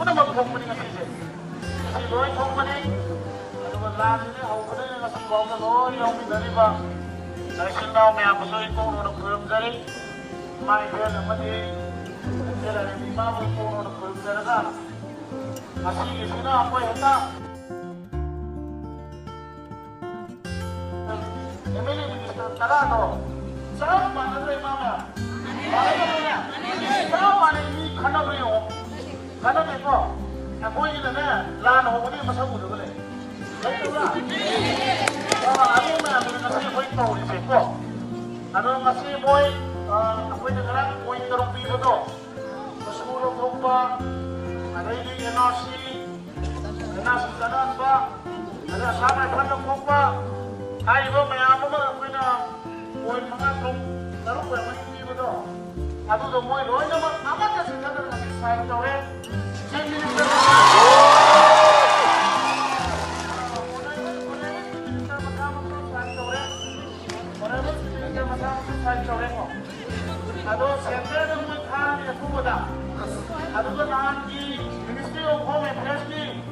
punamak thongmani ngasise ngasi loi thongmani aduga lasini hawbadai ngasi fawda loi yawminariba naisin naw mayambusu ikongno khurumjari mai bel amadi jelare imamu ikongno khurumjaraga ngasi sina apoi heta MLA Minister Tarano sarap manadre mama sarap mani ni khanabre ho khanabre ko akoi ina na lan ho bani masa bu dole betul anu ma anu ngasi koi to ni se ko anu ngasi boy akoi na kara koi tarung pi bodo masuro gomba ada ini NRC kanan ba ada sama khandam gomba hai bo mayam ma akoi na koi manga tong tarung ba mani pi bodo adu do moi loi na ma amata se na na sai tore chief minister ado center ng mga kani na kumada ado ka nahan ki Ministry of Home Affairs ni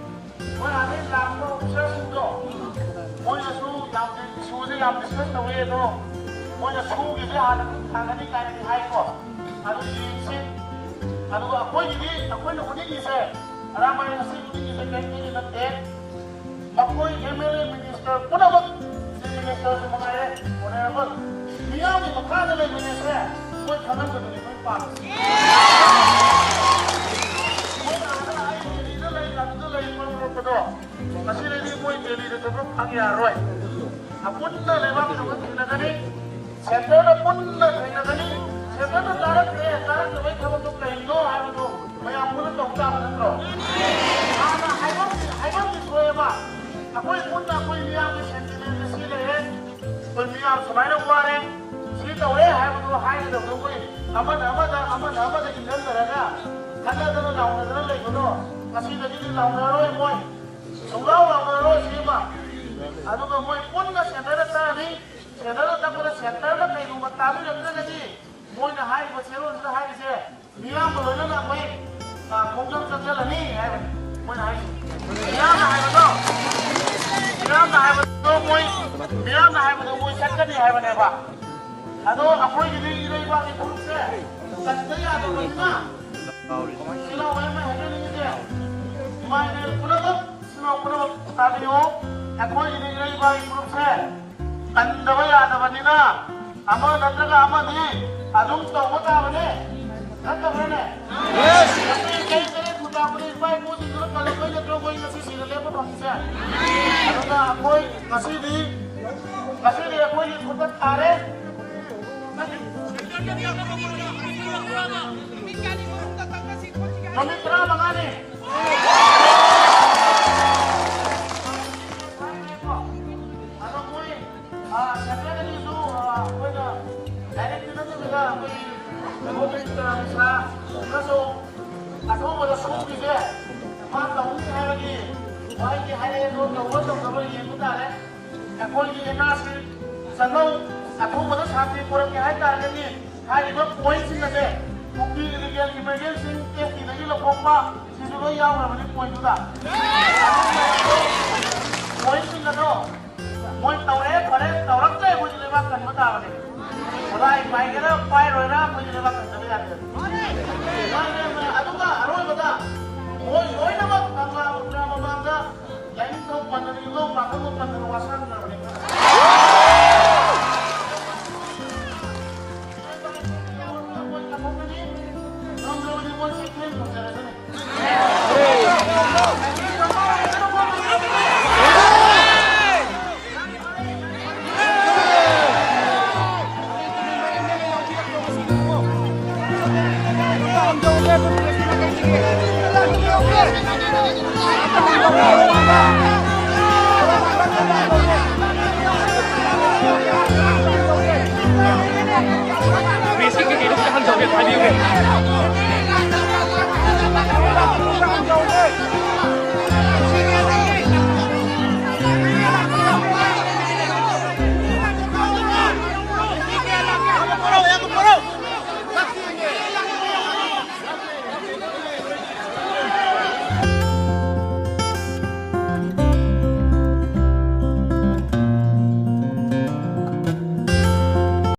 wala rin lang mo sa sudo mo na su yam discuss na way no mo na su gili hanani kaya ni hai ko ado si ado ako na uni ise aramay na si uni ise kaya ni na te ako MLA Minister puna ba si Minister sa mga whatever niya ni makana na Minister koi khabar ko ni koi pa koi na ai ni na lai lam lai ko ko do kasi ni koi deli de to ang ya roi apun na le ba ko na gani seto na pun na gani seto na tarak to mai khabar to kai no ha to mai apun to ta na ro ana ai ba ni ko ba akoi pun na koi niya ni sentiment si le koi niya samai na ware tawai hai mu hai da koi amada indan daraga kada da launa da lai godo kasi da ni launa roi moi sungau launa roi sima adu ko moi punna center ta ni center ta pura center da kai rumah talu da da ni moi na hai ba chero da hai se niya mo lo na moi kongjam cha la ni hai moi hai niya na hai ba do moi niya na hai ba do moi sakka ni hai ba ne ba ado apoi gidi ilai ba ni kurse kasai ado na sila wa ma hene ni je ma ne pura tadio apoi gidi ilai ba ni kurse kandawa ya da banina ama nandaga ama ni adum to mata bane kata bane yes kai kare puta bane bai mo ni kalo koi na koi ngasi sila le ba pangsa ado na apoi ngasi di apoi ni puta tare Pamitra mangani. Ano koi? Sakya ni su koi na direct na to bila koi government sa kaso ako mo da su ki je. Ma ta ung hai lagi. Wai ki hai no to wo to ka ye ku ta le. Ako ni na si sano ako mo da sa ti ko ki hai ta ni. Hai ba point sin na de. Bukti illegal emergency case di lagi lokoma sisulo yaw na balik point tu dah. Point sih kan do. Point taurat tu boleh lewakan mata balik. Mulai baik kena pai roda boleh lewakan tapi ada. Aduh ka, aroi bata. Oi nama kanga udra mabanga. Lain tu pandai lo, maka tu pandai wasan na balik. Basic ini kan jauh dari tadi.